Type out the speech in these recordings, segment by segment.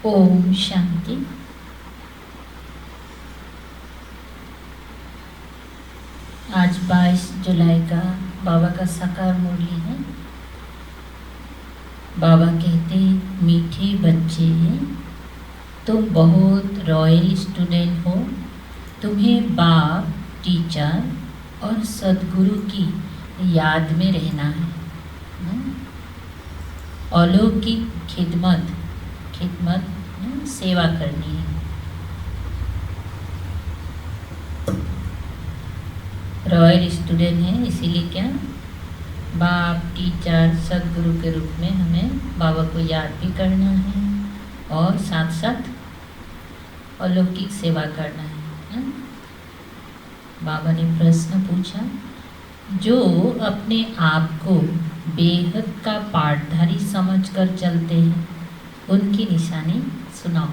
ओम शांति। आज 22 जुलाई का बाबा का साकार मुरली है। बाबा कहते मीठे बच्चे तुम बहुत रॉयल स्टूडेंट हो। तुम्हें बाप, टीचर और सदगुरु की याद में रहना है। अलौकिक खिदमत सेवा करनी है। रॉयल स्टूडेंट है, इसीलिए क्या बाप, टीचर, सदगुरु के रूप में हमें बाबा को याद भी करना है और साथ साथ अलौकिक सेवा करना है। बाबा ने प्रश्न पूछा, जो अपने आप को बेहद का पाठधारी समझकर चलते हैं उनकी निशानी सुनाओ।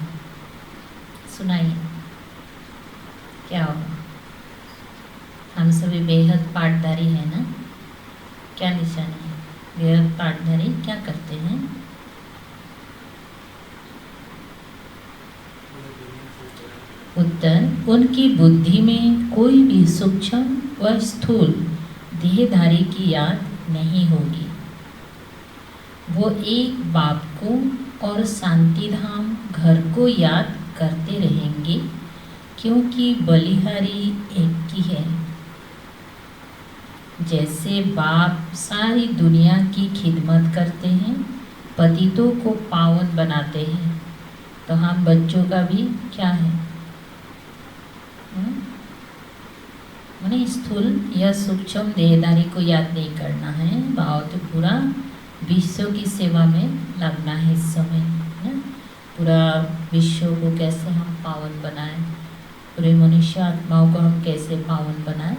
सुनाइए, क्या होगा? हम सभी बेहद पाठधारी है ना? क्या निशानी है? बेहद पाठधारी क्या करते हैं? उत्तर, उनकी बुद्धि में कोई भी सूक्ष्म व स्थूल देहधारी की याद नहीं होगी। वो एक बाप को और शांति धाम घर को याद करते रहेंगे, क्योंकि बलिहारी एक ही है। जैसे बाप सारी दुनिया की खिदमत करते हैं, पतितों को पावन बनाते हैं, तो हम बच्चों का भी क्या है? माने स्थूल या सूक्ष्म देहधारी को याद नहीं करना है। भाव तो पूरा विश्व की सेवा में लगना है इस समय ना। पूरा विश्व को कैसे हम पावन बनाएं, पूरे मनुष्य आत्माओं को हम कैसे पावन बनाएं,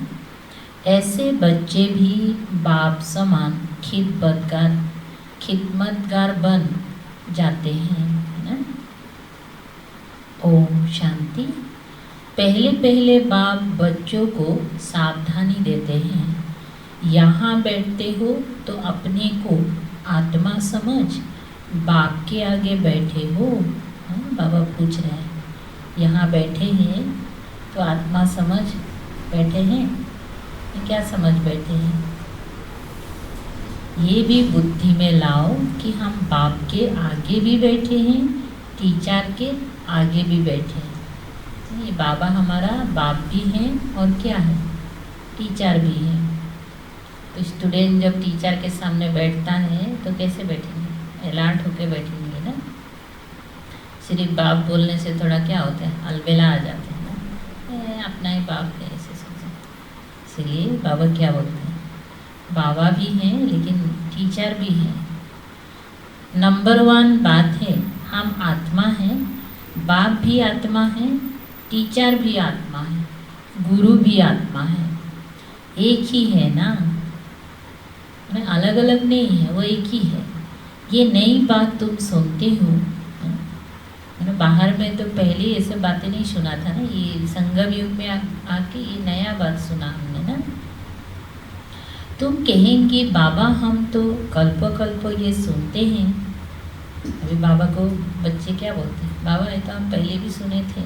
ऐसे बच्चे भी बाप समान खिदमतगार बन जाते हैं ना। ओम शांति। पहले पहले बाप बच्चों को सावधानी देते हैं, यहाँ बैठते हो तो अपने को आत्मा समझ बाप के आगे बैठे हो। बाबा पूछ रहे हैं, यहाँ बैठे हैं तो आत्मा समझ बैठे हैं, क्या समझ बैठे हैं? ये भी बुद्धि में लाओ कि हम बाप के आगे भी बैठे हैं, टीचर के आगे भी बैठे हैं। ये बाबा हमारा बाप भी हैं और क्या है? टीचर भी हैं। स्टूडेंट जब टीचर के सामने बैठता है तो कैसे बैठेंगे? अलर्ट होके बैठेंगे ना। सिर्फ बाप बोलने से थोड़ा क्या होता है, अलबेला आ जाते हैं ना, अपना ही बाप है ऐसे सोचें। इसलिए बाबा क्या बोलते हैं, बाबा भी हैं लेकिन टीचर भी हैं। नंबर 1 बात है, हम आत्मा हैं, बाप भी आत्मा है, टीचर भी आत्मा है, गुरु भी आत्मा है, एक ही है ना, अलग अलग नहीं है, वो एक ही है। ये नई बात तुम सुनते हो, बाहर में तो पहले ये सब बातें नहीं सुना था ना, ये संगम युग में आके ये नया बात सुना हमने ना। तुम कहेंगे बाबा हम तो कल्प कल्प ये सुनते हैं। अभी बाबा को बच्चे क्या बोलते हैं, बाबा ये तो हम पहले भी सुने थे।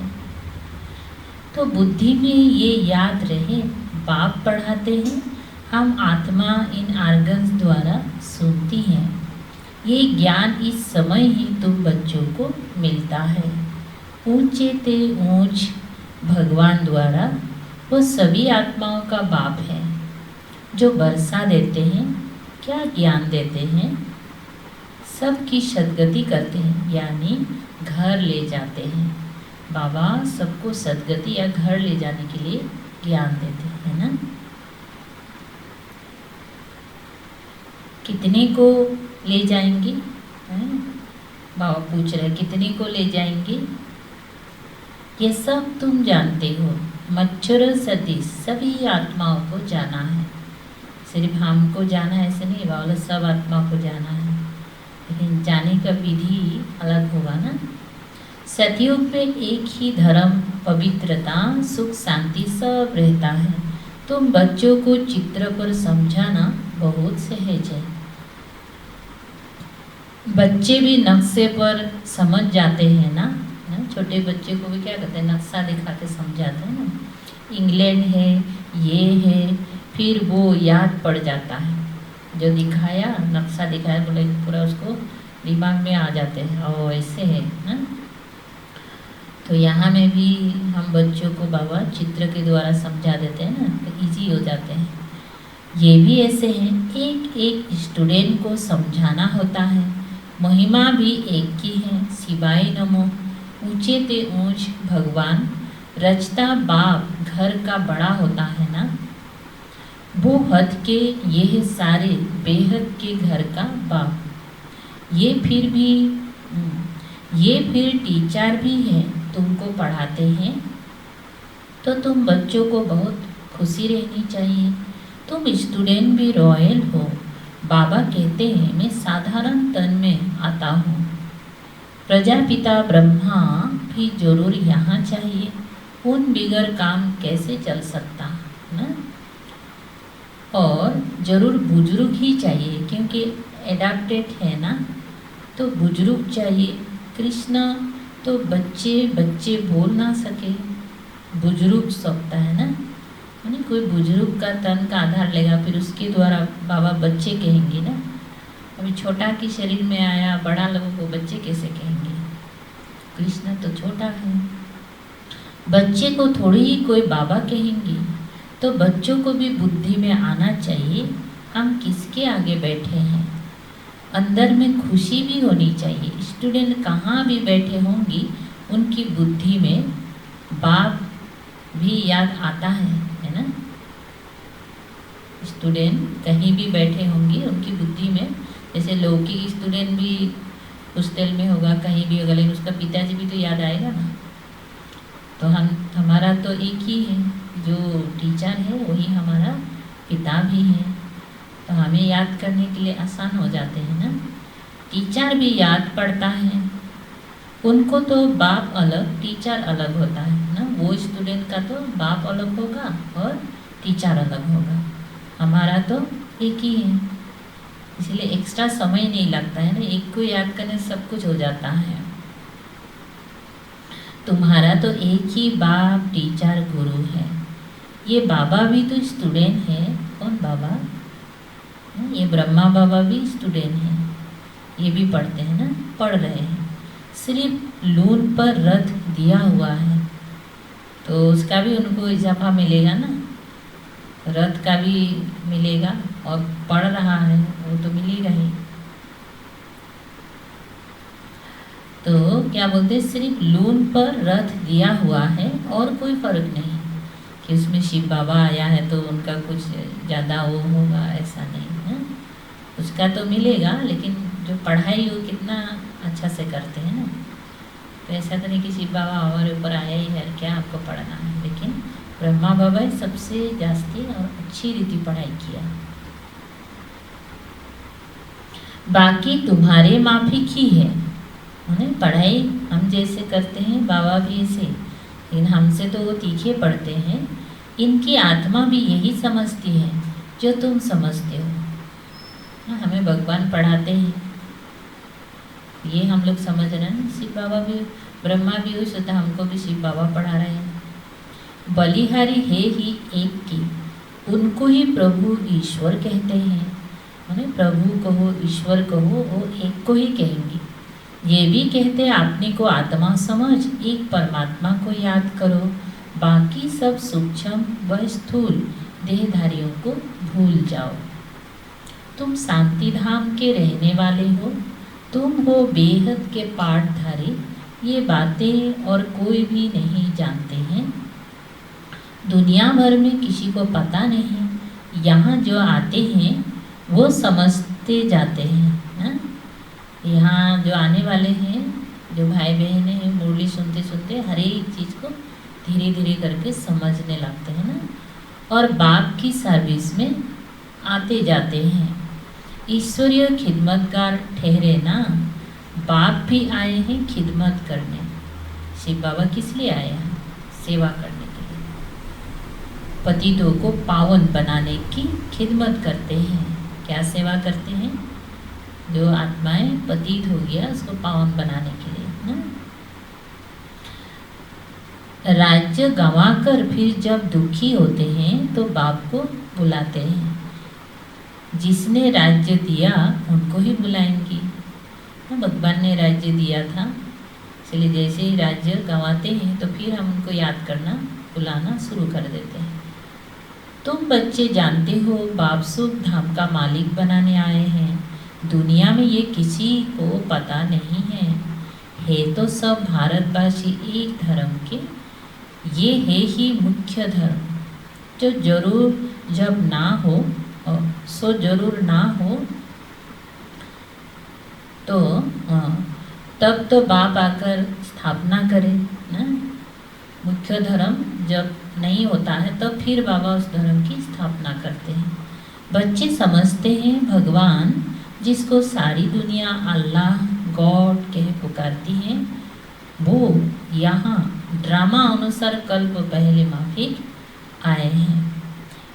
तो बुद्धि में ये याद रहे, बाप पढ़ाते हैं, हम आत्मा इन आर्गन्स द्वारा सुनती हैं। ये ज्ञान इस समय ही तुम बच्चों को मिलता है। ऊंचे ते ऊंच भगवान द्वारा वो सभी आत्माओं का बाप है, जो वर्षा देते हैं, क्या ज्ञान देते हैं, सबकी सद्गति करते हैं, यानी घर ले जाते हैं। बाबा सबको सद्गति या घर ले जाने के लिए ज्ञान देते हैं ना। कितने को ले जाएंगे? बाबा पूछ रहे कितने को ले जाएंगे? ये सब तुम जानते हो। मच्छर सतीश सभी आत्माओं को जाना है। सिर्फ हमको जाना है ऐसे नहीं, बाबा सब आत्माओं को जाना है, लेकिन जाने का विधि अलग होगा ना। सतयुग में एक ही धर्म, पवित्रता, सुख, शांति सब रहता है। तुम बच्चों को चित्र पर समझाना बहुत सहज है। बच्चे भी नक्शे पर समझ जाते हैं ना। छोटे बच्चे को भी क्या कहते हैं, नक्शा दिखा के समझाते हैं ना। इंग्लैंड है, ये है, फिर वो याद पड़ जाता है। जो दिखाया, नक्शा दिखाया, बोले पूरा उसको दिमाग में आ जाते हैं, और ऐसे है ना। तो यहाँ में भी हम बच्चों को बाबा चित्र के द्वारा समझा देते हैं ना, तो इजी हो जाते हैं। ये भी ऐसे हैं, एक एक स्टूडेंट को समझाना होता है। महिमा भी एक की है, शिवाय नमो। ऊंचे ते ऊंच भगवान रचता बाप घर का बड़ा होता है ना। वो हद के ये सारे बेहद के घर का बाप। ये फिर टीचर भी है, तुमको पढ़ाते हैं, तो तुम बच्चों को बहुत खुशी रहनी चाहिए। तुम स्टूडेंट भी रॉयल हो। बाबा कहते हैं मैं साधारण तन में आता हूँ। प्रजापिता ब्रह्मा भी जरूर यहाँ चाहिए, उन बिगर काम कैसे चल सकता ना। और ज़रूर बुजुर्ग ही चाहिए, क्योंकि एडाप्टेड है ना, तो बुजुर्ग चाहिए। कृष्णा तो बच्चे बोल ना सके, बुजुर्ग सकता है ना, यानी कोई बुजुर्ग का तन का आधार लेगा, फिर उसके द्वारा बाबा बच्चे कहेंगे ना। अभी छोटा की शरीर में आया, बड़ा लोगों को बच्चे कैसे कहेंगे? कृष्ण तो छोटा है, बच्चे को थोड़ी ही कोई बाबा कहेंगे। तो बच्चों को भी बुद्धि में आना चाहिए, हम किसके आगे बैठे हैं। अंदर में खुशी भी होनी चाहिए। स्टूडेंट कहाँ भी बैठे होंगी, उनकी बुद्धि में बाप भी याद आता है ना। स्टूडेंट कहीं भी बैठे होंगे, उनकी बुद्धि में, जैसे लौकिक स्टूडेंट भी हॉस्टल में होगा, कहीं भी होगा, लेकिन उसका पिताजी भी तो याद आएगा ना। तो हमारा तो एक ही है, जो टीचर है वही हमारा पिता भी है, तो हमें याद करने के लिए आसान हो जाते हैं ना। टीचर भी याद पड़ता है, उनको तो बाप अलग टीचर अलग होता है ना। वो स्टूडेंट का तो बाप अलग होगा और टीचर अलग होगा, हमारा तो एक ही है, इसलिए एक्स्ट्रा समय नहीं लगता है ना। एक को याद करने सब कुछ हो जाता है। तुम्हारा तो एक ही बाप टीचर गुरु है। ये बाबा भी तो स्टूडेंट है। कौन बाबा? ये ब्रह्मा बाबा भी स्टूडेंट हैं, ये भी पढ़ते हैं ना, पढ़ रहे हैं। सिर्फ लून पर रथ दिया हुआ है, तो उसका भी उनको इजाफा मिलेगा ना। रथ का भी मिलेगा और पढ़ रहा है वो तो मिलेगा ही। तो क्या बोलते हैं, सिर्फ लून पर रथ दिया हुआ है और कोई फर्क नहीं कि उसमें शिव बाबा आया है तो उनका कुछ ज़्यादा वो होगा, ऐसा नहीं है। उसका तो मिलेगा, लेकिन जो पढ़ाई वो कितना अच्छा से करते हैं ना, तो ऐसा तो नहीं कि शिव बाबा हमारे ऊपर आया ही है क्या आपको पढ़ना है, लेकिन ब्रह्मा बाबा सबसे जास्ती और अच्छी रीति पढ़ाई किया। बाकी तुम्हारे माफिक ही है, उन्हें पढ़ाई हम जैसे करते हैं बाबा भी ऐसे, लेकिन हमसे तो वो तीखे पढ़ते हैं। इनकी आत्मा भी यही समझती है जो तुम समझते हो। हमें भगवान पढ़ाते हैं, ये हम लोग समझ रहे हैं। शिव बाबा भी, ब्रह्मा भी हुई सोता हमको भी शिव बाबा पढ़ा रहे हैं। बलिहारी है ही एक की, उनको ही प्रभु ईश्वर कहते हैं। माने प्रभु कहो ईश्वर कहो वो एक को ही कहेंगे। ये भी कहते अपने को आत्मा समझ एक परमात्मा को याद करो, बाकी सब सूक्ष्म व स्थूल देहधारियों को भूल जाओ। तुम शांति धाम के रहने वाले हो, तुम हो बेहद के पाठधारी। ये बातें और कोई भी नहीं जानते हैं, दुनिया भर में किसी को पता नहीं। यहाँ जो आते हैं वो समझते जाते हैं ना? यहाँ जो आने वाले हैं, जो भाई बहन हैं, मुरली सुनते सुनते हर एक चीज़ को धीरे धीरे करके समझने लगते हैं ना, और बाप की सर्विस में आते जाते हैं। ईश्वरीय खिदमतगार ठहरे ना, बाप भी आए हैं खिदमत करने। शिव बाबा किस लिए आए हैं? सेवा करने के लिए, पतितों को पावन बनाने की खिदमत करते हैं। क्या सेवा करते हैं? जो आत्माएं पतित हो गया उसको पावन बनाने के लिए ना। राज्य गंवाकर फिर जब दुखी होते हैं तो बाप को बुलाते हैं। जिसने राज्य दिया उनको ही बुलाएंगी। भगवान ने राज्य दिया था, इसलिए जैसे ही राज्य गंवाते हैं तो फिर हम उनको याद करना बुलाना शुरू कर देते हैं। तुम बच्चे जानते हो बाप सुख धाम का मालिक बनाने आए हैं। दुनिया में ये किसी को पता नहीं है तो सब भारतवासी एक धर्म के। ये है ही मुख्य धर्म, जो जरूर जब ना हो सो जरूर ना हो तो तब तो बाप आकर स्थापना करे ना। मुख्य धर्म जब नहीं होता है तब फिर बाबा उस धर्म की स्थापना करते हैं। बच्चे समझते हैं भगवान जिसको सारी दुनिया अल्लाह गॉड कह पुकारती है, वो यहाँ ड्रामा अनुसार कल्प पहले माफिक आए हैं।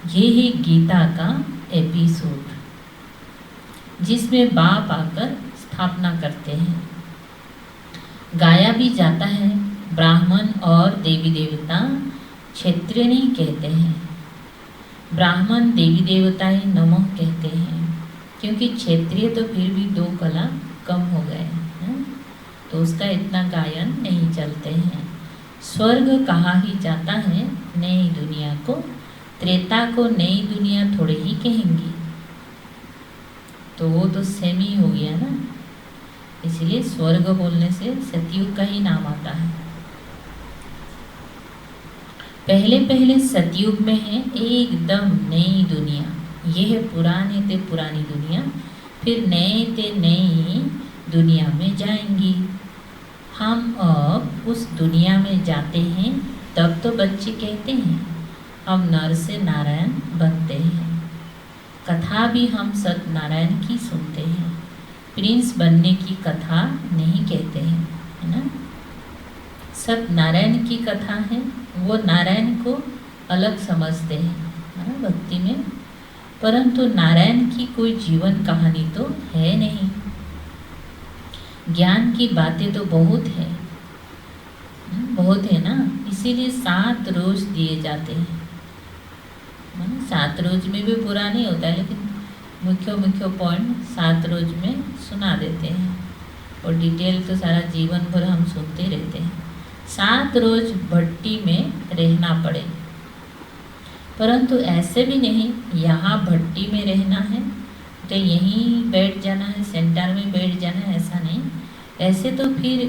ये है गीता का एपिसोड जिसमें बाप आकर स्थापना करते हैं। गाया भी जाता है, ब्राह्मण और देवी देवता क्षत्रिय नहीं कहते हैं, ब्राह्मण देवी देवता ही नमः कहते हैं, क्योंकि क्षेत्रीय तो फिर भी 2 कला कम हो गए हैं तो उसका इतना गायन नहीं चलते हैं। स्वर्ग कहा ही जाता है नई दुनिया को, त्रेता को नई दुनिया थोड़े ही कहेंगी, तो वो तो सेम ही हो गया ना। इसलिए स्वर्ग बोलने से सतयुग का ही नाम आता है। पहले पहले सतयुग में है एकदम नई दुनिया, ये है पुराने ते पुरानी दुनिया, फिर नए ते नई दुनिया में जाएंगी। हम अब उस दुनिया में जाते हैं तब तो बच्चे कहते हैं हम नर से नारायण बनते हैं। कथा भी हम सत्यनारायण की सुनते हैं, प्रिंस बनने की कथा नहीं कहते हैं, है ना। सत्यनारायण की कथा है, वो नारायण को अलग समझते हैं, है ना, भक्ति में, परंतु नारायण की कोई जीवन कहानी तो है नहीं। ज्ञान की बातें तो बहुत है, बहुत है ना, इसीलिए 7 रोज दिए जाते हैं। 7 रोज में भी पूरा नहीं होता है, लेकिन मुख्य मुख्य पॉइंट 7 रोज में सुना देते हैं, और डिटेल तो सारा जीवन भर हम सुनते रहते हैं। 7 रोज भट्टी में रहना पड़े, परंतु ऐसे भी नहीं यहाँ भट्टी में रहना है तो यहीं बैठ जाना है, सेंटर में बैठ जाना है, ऐसा नहीं। ऐसे तो फिर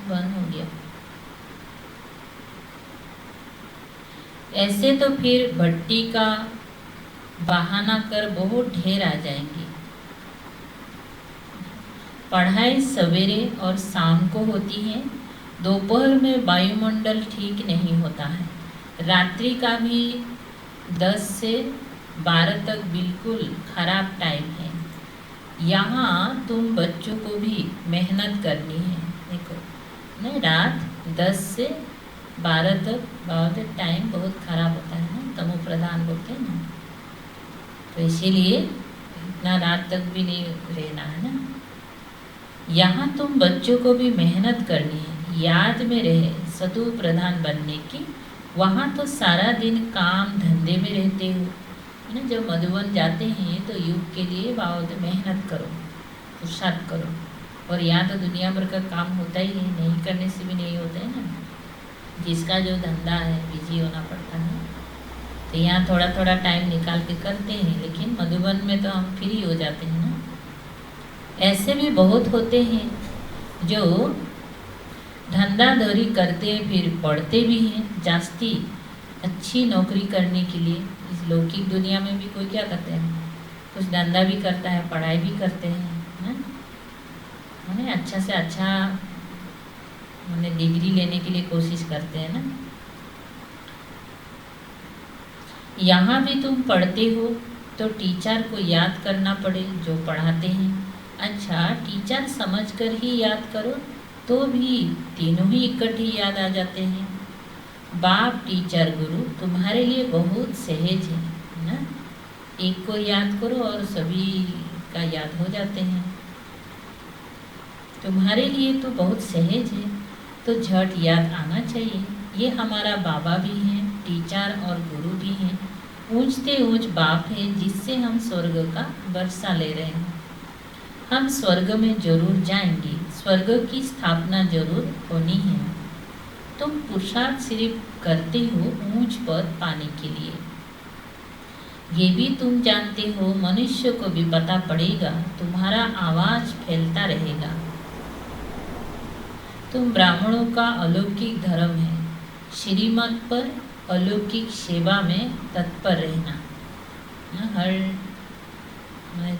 बंद हो गया। ऐसे तो फिर भट्टी का बहाना कर बहुत ढेर आ जाएंगे। पढ़ाई सवेरे और शाम को होती है, दोपहर में वायुमंडल ठीक नहीं होता है, रात्रि का भी 10 से 12 तक बिल्कुल खराब टाइम है। यहाँ तुम बच्चों को भी मेहनत करनी है। देखो नहीं, रात 10 से 12 तक बहुत टाइम बहुत खराब होता है ना, तमो प्रधान बोलते हैं ना, तो इसीलिए इतना रात तक भी नहीं रहना है ना। यहाँ तुम बच्चों को भी मेहनत करनी है, याद में रहे सतु प्रधान बनने की। वहाँ तो सारा दिन काम धंधे में रहते हो ना, जब मधुबन जाते हैं तो युग के लिए बहुत मेहनत करो, पुरुषार्थ करो। और यहाँ तो दुनिया भर का काम होता ही है, नहीं करने से भी नहीं होता है ना, जिसका जो धंधा है बिजी होना पड़ता है। तो यहाँ थोड़ा थोड़ा टाइम निकाल के करते हैं, लेकिन मधुबन में तो हम फ्री हो जाते हैं ना। ऐसे भी बहुत होते हैं जो धंधाधड़ी करते हैं, फिर पढ़ते भी हैं जास्ती अच्छी नौकरी करने के लिए। इस लौकिक दुनिया में भी कोई क्या करते हैं, कुछ धंधा भी करता है, पढ़ाई भी करते हैं ना, मैंने अच्छा से अच्छा मैंने डिग्री लेने के लिए कोशिश करते हैं ना। यहाँ भी तुम पढ़ते हो तो टीचर को याद करना पड़े जो पढ़ाते हैं। अच्छा, टीचर समझकर ही याद करो तो भी तीनों ही इकट्ठे याद आ जाते हैं। बाप, टीचर, गुरु तुम्हारे लिए बहुत सहज है ना। एक को याद करो और सभी का याद हो जाते हैं। तुम्हारे लिए तो बहुत सहज है, तो झट याद आना चाहिए। ये हमारा बाबा भी हैं, टीचर और गुरु भी हैं, ऊंचते ऊंच बाप है जिससे हम स्वर्ग का वर्षा ले रहे हैं। हम स्वर्ग में जरूर जाएंगे, स्वर्ग की स्थापना जरूर होनी है। तुम पुरुषार्थ सिर्फ करते हो ऊंच पद पाने के लिए। ये भी तुम जानते हो, मनुष्य को भी पता पड़ेगा, तुम्हारा आवाज फैलता रहेगा। तुम ब्राह्मणों का अलौकिक धर्म है, श्रीमत पर अलौकिक सेवा में तत्पर रहना। हर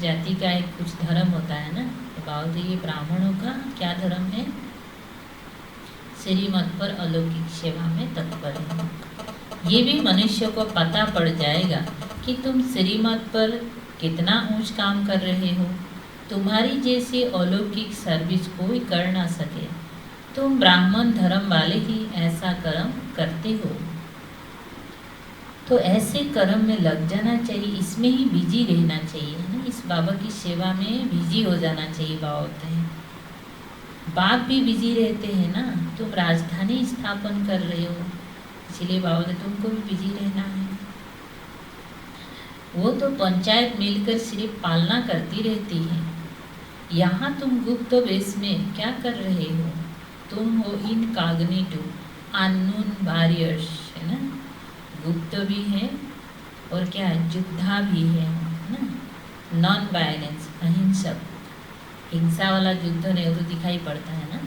जाति का एक कुछ धर्म होता है ना, तो बहुत ये ब्राह्मणों का क्या धर्म है, श्रीमत पर अलौकिक सेवा में तत्पर है। ये भी मनुष्य को पता पड़ जाएगा कि तुम श्रीमत पर कितना ऊंच काम कर रहे हो। तुम्हारी जैसी अलौकिक सर्विस कोई कर ना सके। तुम ब्राह्मण धर्म वाले ही ऐसा कर्म करते हो, तो ऐसे कर्म में लग जाना चाहिए, इसमें ही बिजी रहना चाहिए ना, इस बाबा की सेवा में बिजी हो जाना चाहिए। बाबा होते हैं, बाप भी बिजी रहते हैं ना, तुम राजधानी स्थापन कर रहे हो, इसलिए बाबा ने तुमको भी बिजी रहना है। वो तो पंचायत मिलकर सिर्फ पालना करती रहती है, यहाँ तुम गुप्त वेश में क्या कर रहे हो। तुम हो इनकॉग्निटो अननोन वॉरियर्स है ना, गुप्त भी है और क्या है, योद्धा भी है ना, नॉन वायलेंस, अहिंसक। हिंसा वाला युद्ध नहीं तो दिखाई पड़ता है ना।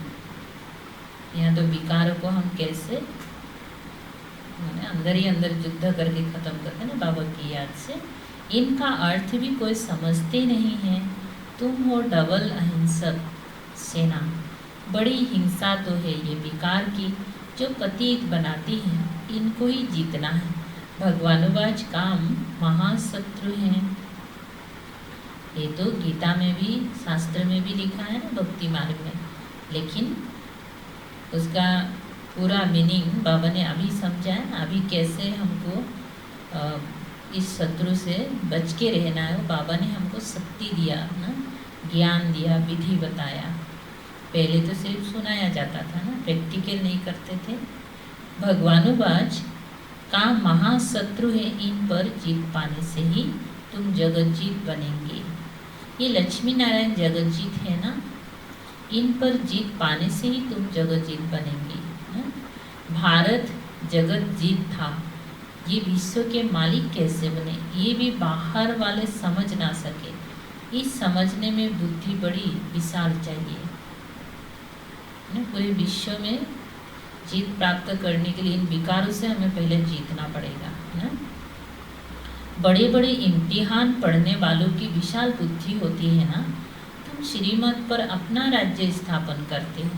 यहाँ तो विकारों को हम कैसे अंदर ही अंदर युद्ध करके ख़त्म करते हैं ना बाबा की याद से। इनका अर्थ भी कोई समझते नहीं है। तुम हो डबल अहिंसक सेना, बड़ी हिंसा तो है ये विकार की जो पतित बनाती है, इनको ही जीतना है। भगवानुवाच काम महाशत्रु हैं। ये तो गीता में भी शास्त्र में भी लिखा है ना, भक्ति मार्ग में, लेकिन उसका पूरा मीनिंग बाबा ने अभी समझा है ना। अभी कैसे हमको इस शत्रु से बच के रहना है, बाबा ने हमको शक्ति दिया ना, ज्ञान दिया, विधि बताया। पहले तो सिर्फ सुनाया जाता था ना, प्रैक्टिकल नहीं करते थे। भगवानुवाच का महाशत्रु है, इन पर जीत पाने से ही तुम जगतजीत बनेंगे। ये लक्ष्मी नारायण जगतजीत है ना, इन पर जीत पाने से ही तुम जगतजीत बनेंगे। भारत जगतजीत था, ये विश्व के मालिक कैसे बने, ये भी बाहर वाले समझ ना सके। इस समझने में बुद्धि बड़ी विशाल चाहिए। पूरे विश्व में जीत प्राप्त करने के लिए इन विकारों से हमें पहले जीतना पड़ेगा ना। बड़े बड़े इम्तिहान पढ़ने वालों की विशाल बुद्धि होती है ना। तुम श्रीमत पर अपना राज्य स्थापन करते हो,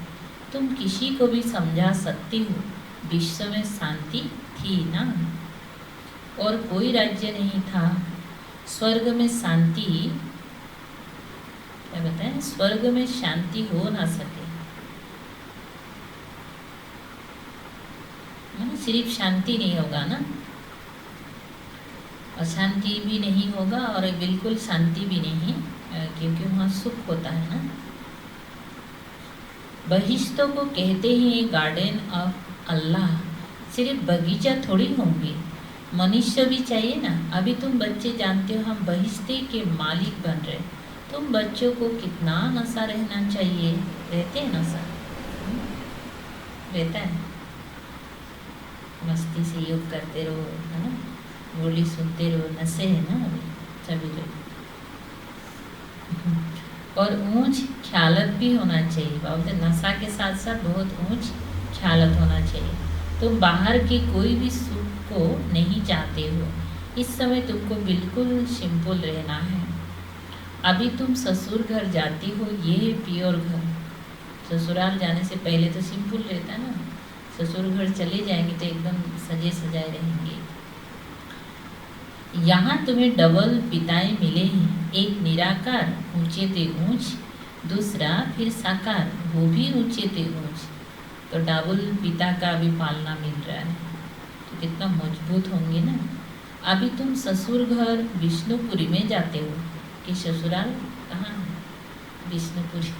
तुम किसी को भी समझा सकते हो। विश्व में शांति थी ना, और कोई राज्य नहीं था। स्वर्ग में शांति, क्या बताएं, स्वर्ग में शांति हो ना सके। सिर्फ शांति नहीं होगा ना, अशांति भी नहीं होगा और बिल्कुल शांति भी नहीं, क्योंकि वहाँ सुख होता है ना। बहिश्तों को कहते हैं गार्डन ऑफ अल्लाह। सिर्फ बगीचा थोड़ी होंगे, मनुष्य भी चाहिए ना। अभी तुम बच्चे जानते हो हम बहिश्ते के मालिक बन रहे। तुम बच्चों को कितना नशा रहना चाहिए, रहते हैं नशा, रहता है। मस्ती से योग करते रहो, है ना, बोली सुनते रहो, नशे है ना अभी सभी लोग। और ऊंच ख्यालत भी होना चाहिए। बाबा नशा के साथ साथ बहुत ऊंच ख्यालत होना चाहिए। तुम बाहर के कोई भी सुख को नहीं चाहते हो। इस समय तुमको बिल्कुल सिंपल रहना है। अभी तुम ससुर घर जाती हो, ये है प्योर घर। ससुराल जाने से पहले तो सिंपल रहता ना, ससुर घर चले जाएंगे तो एकदम सजे सजाए रहेंगे। यहाँ तुम्हें डबल पिताएं मिले हैं, एक निराकार ऊंचे ते ऊंच, दूसरा फिर साकार वो भी ऊंचे ते ऊंच। तो डबल पिता का भी पालना मिल रहा है, तो कितना मजबूत होंगे ना। अभी तुम ससुर घर विष्णुपुरी में जाते हो, कि ससुराल कहाँ है, विष्णुपुरी।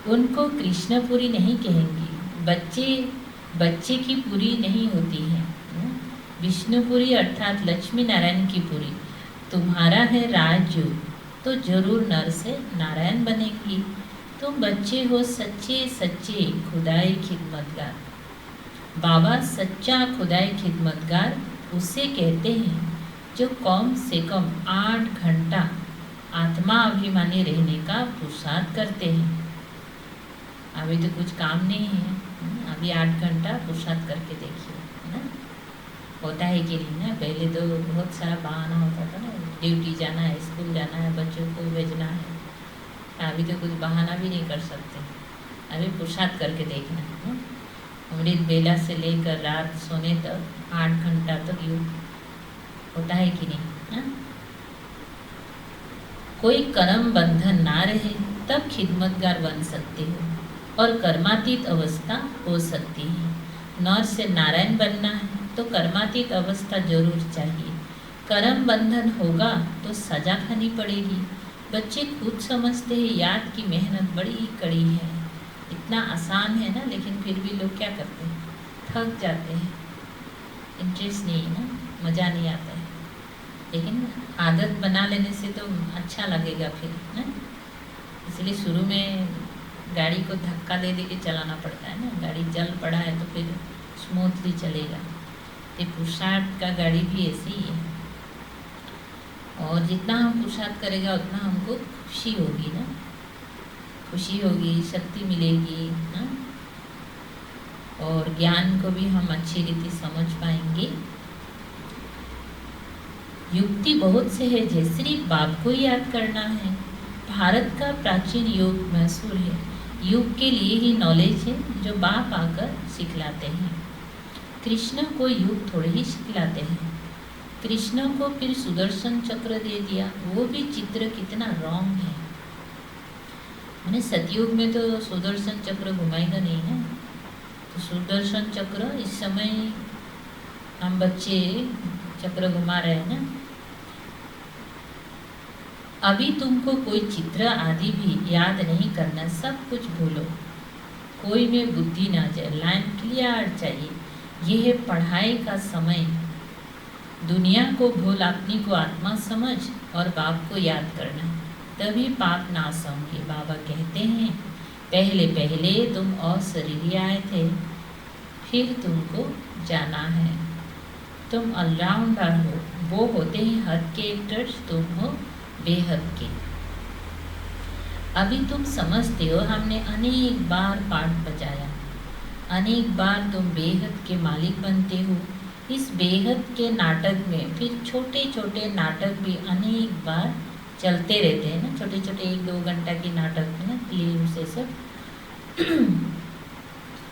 उनको कृष्णपुरी नहीं कहेंगी, बच्चे की पुरी नहीं होती है। विष्णुपुरी अर्थात लक्ष्मी नारायण की पुरी। तुम्हारा है राजयोग, तो जरूर नर से नारायण बनेंगी। तुम बच्चे हो सच्चे सच्चे खुदाई खिदमतगार। बाबा सच्चा खुदाई खिदमतगार उसे कहते हैं जो कम से कम 8 घंटा आत्मा अभिमानी रहने का पुरुषार्थ करते हैं। अभी तो कुछ काम नहीं है, अभी 8 घंटा पुरुषार्थ करके देखिए, है ना, होता है कि नहीं ना। पहले तो बहुत सारा बहाना होता था ना, ड्यूटी जाना है, स्कूल जाना है, बच्चों को भेजना है। अभी तो कुछ बहाना भी नहीं कर सकते। अभी पुरुषार्थ करके देखना है। अमृत बेला से लेकर रात सोने तक 8 घंटा तक योग होता है कि नहीं ना? कोई कर्म बंधन ना रहे तब खिदमतगार बन सकते हो, और कर्मातीत अवस्था हो सकती है। नर से नारायण बनना है तो कर्मातीत अवस्था जरूर चाहिए। कर्म बंधन होगा तो सजा खानी पड़ेगी। बच्चे खुद समझते हैं याद की मेहनत बड़ी कड़ी है, इतना आसान है ना, लेकिन फिर भी लोग क्या करते हैं, थक जाते हैं, इंटरेस्ट नहीं है ना, मज़ा नहीं आता है। लेकिन आदत बना लेने से तो अच्छा लगेगा फिर ना। इसलिए शुरू में गाड़ी को धक्का दे दे के चलाना पड़ता है ना। गाड़ी चल पड़ा है तो फिर स्मूथली चलेगा। ये पुरुषार्थ का गाड़ी भी ऐसी ही है, और जितना हम पुरुषार्थ करेगा उतना हमको खुशी होगी ना, खुशी होगी, शक्ति मिलेगी ना, और ज्ञान को भी हम अच्छी रीति समझ पाएंगे। युक्ति बहुत से है, जैसे सिर्फ बाप को ही याद करना है। भारत का प्राचीन योग मशहूर है। योग के लिए ही नॉलेज है जो बाप आकर सिखलाते हैं। कृष्ण को योग थोड़े ही सिखलाते हैं। कृष्ण को फिर सुदर्शन चक्र दे दिया, वो भी चित्र कितना रॉन्ग है। मैंने सतयुग में तो सुदर्शन चक्र घुमाएगा नहीं ना, तो सुदर्शन चक्र इस समय हम बच्चे चक्र घुमा रहे हैं ना। अभी तुमको कोई चित्र आदि भी याद नहीं करना, सब कुछ भूलो। कोई में बुद्धि ना जाए, लाइन क्लियर चाहिए। यह है पढ़ाई का समय। दुनिया को भूल अपनी को आत्मा समझ और बाप को याद करना, तभी पाप नाश होंगे। बाबा कहते हैं पहले पहले तुम अशरीरी आए थे, फिर तुमको जाना है। तुम ऑलराउंडर हो, वो होते हैं हद के एक्टर्स, तुम हो बेहद के। अभी तुम समझते हो, हमने अनेक बार पाठ बजाया, अनेक बार तुम बेहद के मालिक बनते हो। इस बेहद के नाटक में फिर छोटे छोटे नाटक भी अनेक बार चलते रहते हैं ना, छोटे छोटे 1-2 घंटा की नाटक है ना, फिल्म से सब।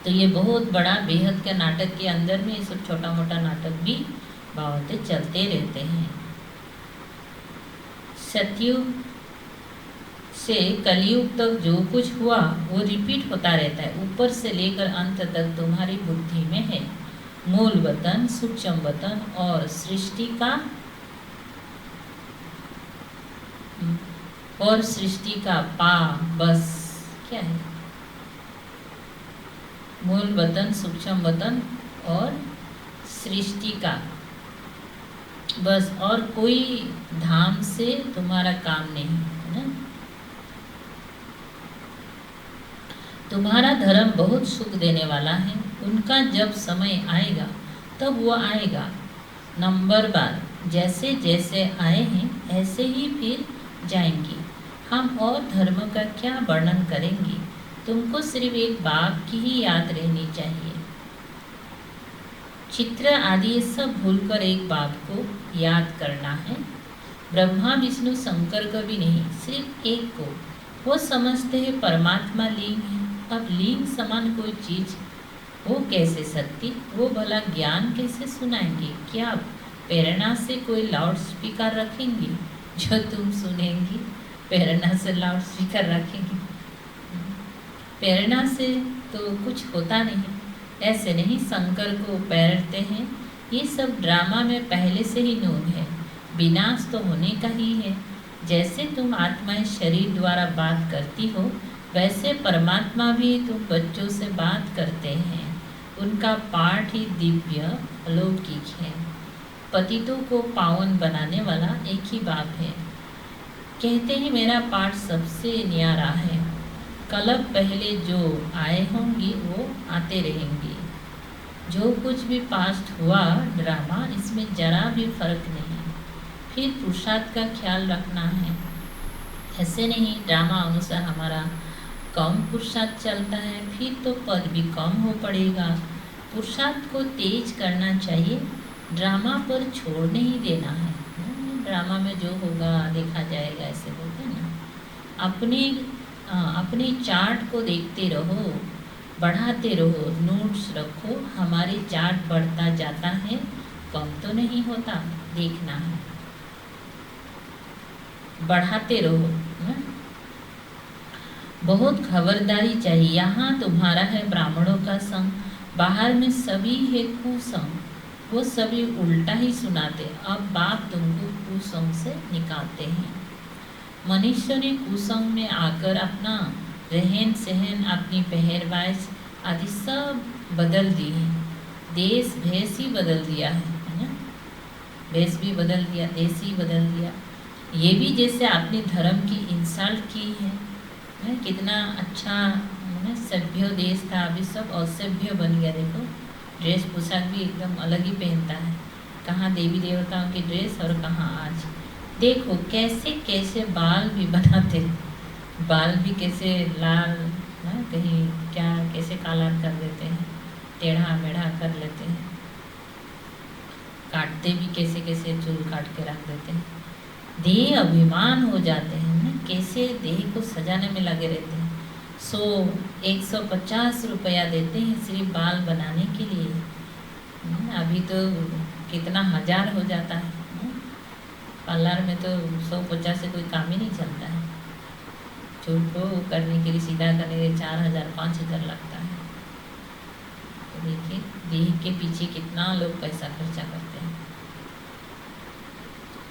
तो ये बहुत बड़ा बेहद के नाटक के अंदर में ये सब छोटा मोटा नाटक भी बावते चलते रहते हैं। सतयुग से कलयुग तक जो कुछ हुआ वो रिपीट होता रहता है, ऊपर से लेकर अंत तक तुम्हारी बुद्धि में है। मूल वतन, सूक्ष्म वतन और सृष्टि का पा बस क्या है? मूल वतन, सूक्ष्म वतन और सृष्टि का बस, और कोई धाम से तुम्हारा काम नहीं है ना। तुम्हारा धर्म बहुत सुख देने वाला है, उनका जब समय आएगा तब वो आएगा। नंबर बार जैसे जैसे आए हैं ऐसे ही फिर जाएंगे। हम और धर्म का क्या वर्णन करेंगे, तुमको सिर्फ एक बाप की ही याद रहनी चाहिए। चित्र आदि ये सब भूलकर एक बाप को याद करना है। ब्रह्मा विष्णु शंकर को भी नहीं, सिर्फ एक को। वो समझते हैं परमात्मा लिंग है। अब लिंग समान कोई चीज हो कैसे सकती? वो भला ज्ञान कैसे सुनाएंगे? क्या प्रेरणा से कोई लाउड स्पीकर रखेंगे जो तुम सुनेंगी? प्रेरणा से लाउड स्पीकर रखेंगे? प्रेरणा से तो कुछ होता नहीं, ऐसे नहीं शंकर को प्रेरते हैं। ये सब ड्रामा में पहले से ही नून है, विनाश तो होने का ही है। जैसे तुम आत्माएं शरीर द्वारा बात करती हो, वैसे परमात्मा भी तुम बच्चों से बात करते हैं। उनका पाठ ही दिव्य अलौकिक है। पतितों को पावन बनाने वाला एक ही बाप है। कहते हैं मेरा पाठ सबसे न्यारा है। कलप पहले जो आए होंगी वो आते रहेंगे। जो कुछ भी पास्ट हुआ ड्रामा, इसमें जरा भी फर्क नहीं। फिर पुरुषार्थ का ख्याल रखना है। ऐसे नहीं ड्रामा अनुसार हमारा कम पुरुषार्थ चलता है, फिर तो पद भी कम हो पड़ेगा। पुरुषार्थ को तेज करना चाहिए, ड्रामा पर छोड़ नहीं देना है। ड्रामा में जो होगा देखा जाएगा, ऐसे बोलते हैं ना। अपने चार्ट को देखते रहो, बढ़ाते रहो, नोट्स रखो। हमारी चार्ट बढ़ता जाता है, कम तो नहीं होता, देखना है, बढ़ाते रहो ना? बहुत खबरदारी चाहिए। यहाँ तुम्हारा है ब्राह्मणों का संग, बाहर में सभी है कुसंग, वो सभी उल्टा ही सुनाते। अब बाप तुमको कुसंग से निकालते हैं। मनुष्य ने कुसंग में आकर अपना रहन सहन, अपनी पहरवाइश आदि सब बदल दी है। देश भेष ही बदल दिया है ना? भेष भी बदल दिया, देश ही बदल दिया। ये भी जैसे आपने धर्म की इंसल्ट की है। कितना अच्छा सभ्य देश था, अभी सब असभ्य बन गया। देखो ड्रेस पोशाक भी एकदम अलग ही पहनता है। कहाँ देवी देवताओं की ड्रेस और कहाँ आज। देखो कैसे कैसे बाल भी बनाते, बाल भी कैसे लाल ना, कहीं क्या कैसे काला कर देते हैं, टेढ़ा मेढ़ा कर लेते हैं। काटते भी कैसे कैसे चूल काट के रख देते हैं। देह अभिमान हो जाते हैं ना, कैसे देह को सजाने में लगे रहते हैं। 100-150 रुपया देते हैं सिर्फ बाल बनाने के लिए। अभी तो कितना हजार हो जाता है। पार्लर में तो 150 से कोई काम ही नहीं चलता है। चूल को करने के लिए, सीधा करने के लिए 4000-5000 लगता है। तो देखिए देह के पीछे कितना लोग पैसा खर्चा करते हैं।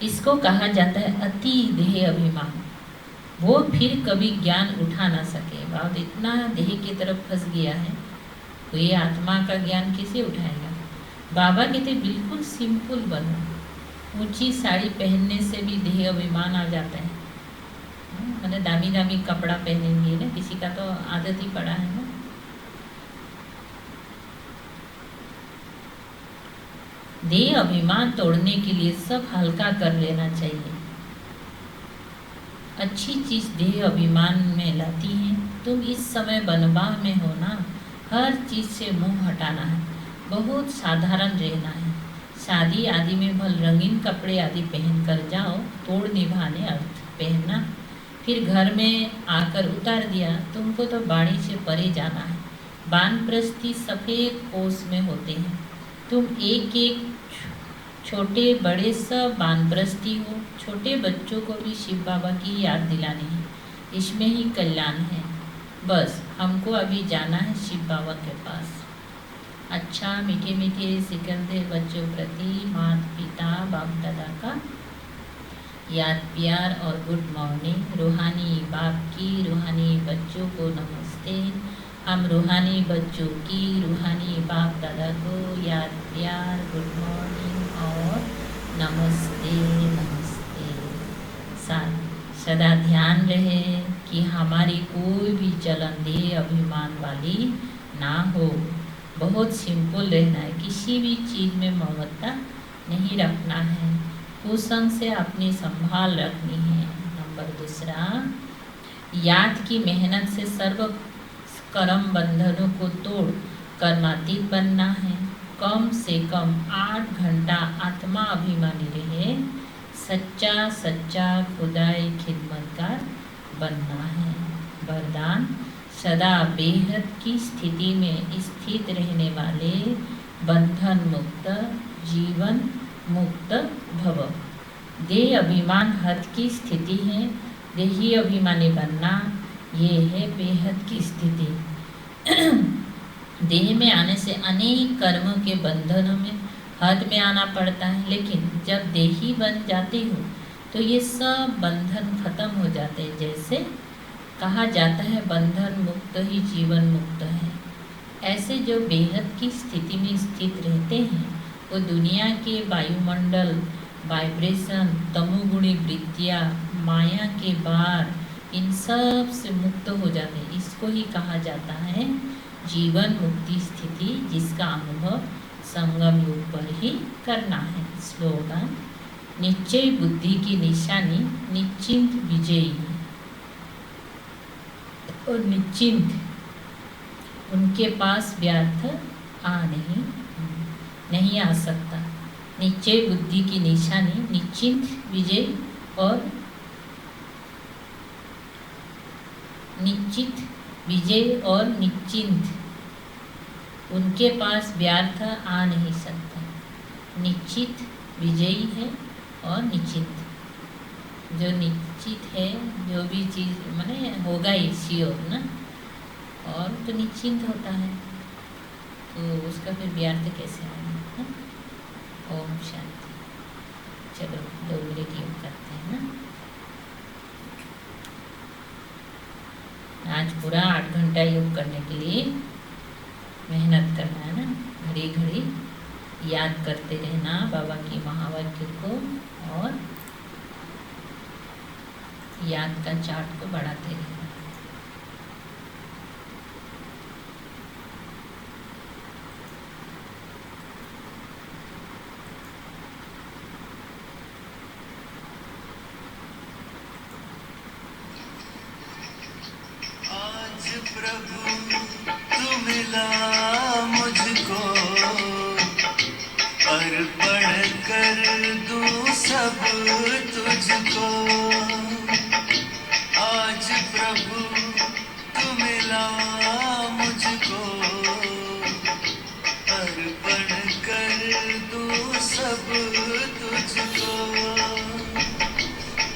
इसको कहा जाता है अति देह अभिमान। वो फिर कभी ज्ञान उठा ना सके। बाप इतना देह की तरफ फंस गया है, तो ये आत्मा का ज्ञान कैसे उठाएगा। बाबा कहते बिल्कुल सिंपल बनो। ऊंची साड़ी पहनने से भी देह अभिमान आ जाता है। मैंने दामी दामी कपड़ा पहनेंगे ना, किसी का तो आदत ही पड़ा है ना। देह अभिमान तोड़ने के लिए सब हल्का कर लेना चाहिए। अच्छी चीज देह अभिमान में लाती है। तुम इस समय बनवाह में हो ना, हर चीज से मुंह हटाना है, बहुत साधारण रहना है। शादी आदि में भल रंगीन कपड़े आदि पहन कर जाओ, तोड़ निभाने अर्थ पहनना, फिर घर में आकर उतार दिया। तुमको तो बाड़ी से परे जाना है। वानप्रस्थी सफ़ेद पोष में होते हैं। तुम एक एक छोटे बड़े सब वानप्रस्थी हो। छोटे बच्चों को भी शिव बाबा की याद दिलानी है, इसमें ही कल्याण है। बस हमको अभी जाना है शिव बाबा के पास। अच्छा मीठे मीठे सिकंदे बच्चों प्रति माता पिता बाप दादा का याद प्यार और गुड मॉर्निंग। रूहानी बाप की रूहानी बच्चों को नमस्ते। हम रूहानी बच्चों की रूहानी बाप दादा को याद प्यार गुड मॉर्निंग और नमस्ते नमस्ते। सदा ध्यान रहे कि हमारी कोई भी चलन देह अभिमान वाली ना हो। बहुत सिंपल रहना है, किसी भी चीज़ में ममता नहीं रखना है। कुसंग से अपनी संभाल रखनी है। नंबर दूसरा, याद की मेहनत से सर्व कर्म बंधनों को तोड़ कर्मातीत बनना है। कम से कम 8 घंटा आत्मा अभिमानी रहे। सच्चा सच्चा खुदाई खिदमतगार बनना है। वरदान, सदा बेहद की स्थिति में स्थित रहने वाले बंधन मुक्त जीवन मुक्त भव। देह अभिमान हद की स्थिति है। देही अभिमानी बनना ये है बेहद की स्थिति। देह में आने से अनेक कर्मों के बंधनों में हद में आना पड़ता है, लेकिन जब देही बन जाती हो तो ये सब बंधन खत्म हो जाते हैं। जैसे कहा जाता है बंधन मुक्त ही जीवन मुक्त है। ऐसे जो बेहद की स्थिति में स्थित रहते हैं वो दुनिया के वायुमंडल वाइब्रेशन तमोगुणी वृत्तियाँ माया के बार इन सब से मुक्त हो जाते हैं। इसको ही कहा जाता है जीवन मुक्ति स्थिति, जिसका अनुभव संगम युग पर ही करना है। स्लोगन, निश्चय बुद्धि की निशानी निश्चिंत विजयी और निश्चिंत उनके पास व्यर्थ नहीं आ सकता। निश्चय बुद्धि की निशानी निश्चिंत विजय और निश्चित विजय और निश्चिंत उनके पास व्यर्थ आ नहीं सकता। निश्चित विजयी है और निश्चिंत, जो निश्चित है जो भी चीज़ माने होगा ही श्योर ना, और तो निश्चिंत होता है तो उसका फिर व्यर्थ कैसे आएगा। ओम शांति। चलो 2 मिनट योग करते हैं ना। आज पूरा 8 घंटा योग करने के लिए मेहनत करना है ना। घड़ी घड़ी याद करते रहना बाबा की महावाक्य को और याद का चार्ट को बढ़ाते रहना। प्रभु तू मिला मुझको, अर्पण कर दूं सब तुझको। आज प्रभु तू मिला मुझको, अर्पण कर दूं सब तुझको।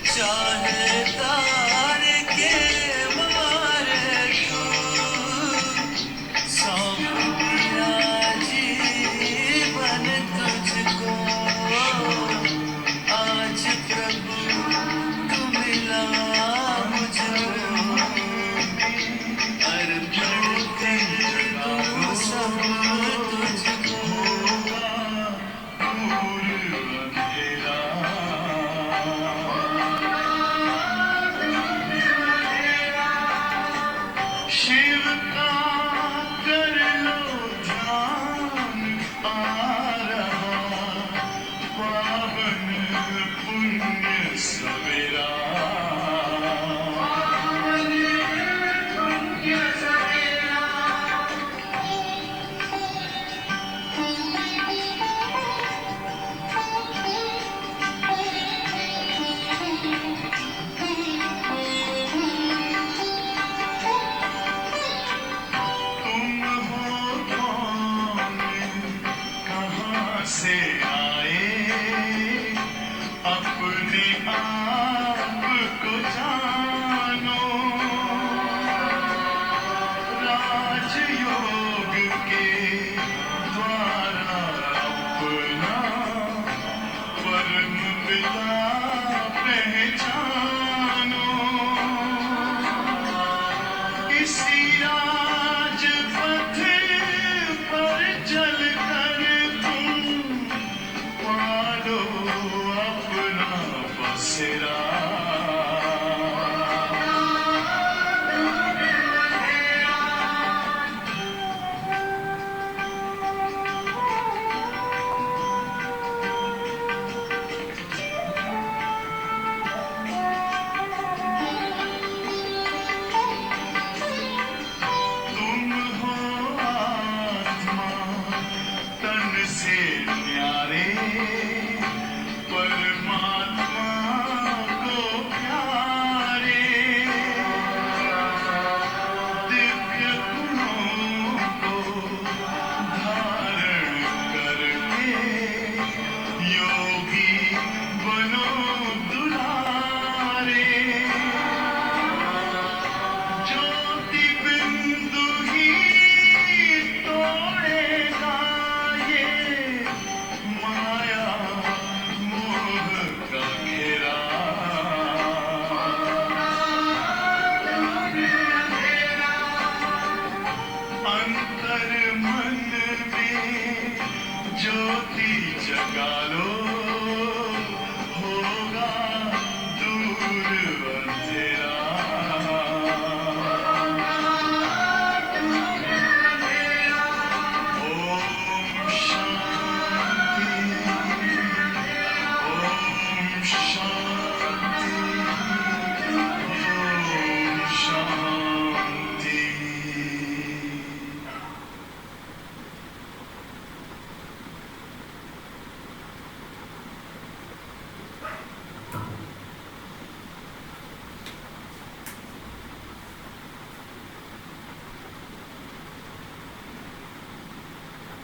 चाहे तारे के आज प्रभु तू मिला मुझको।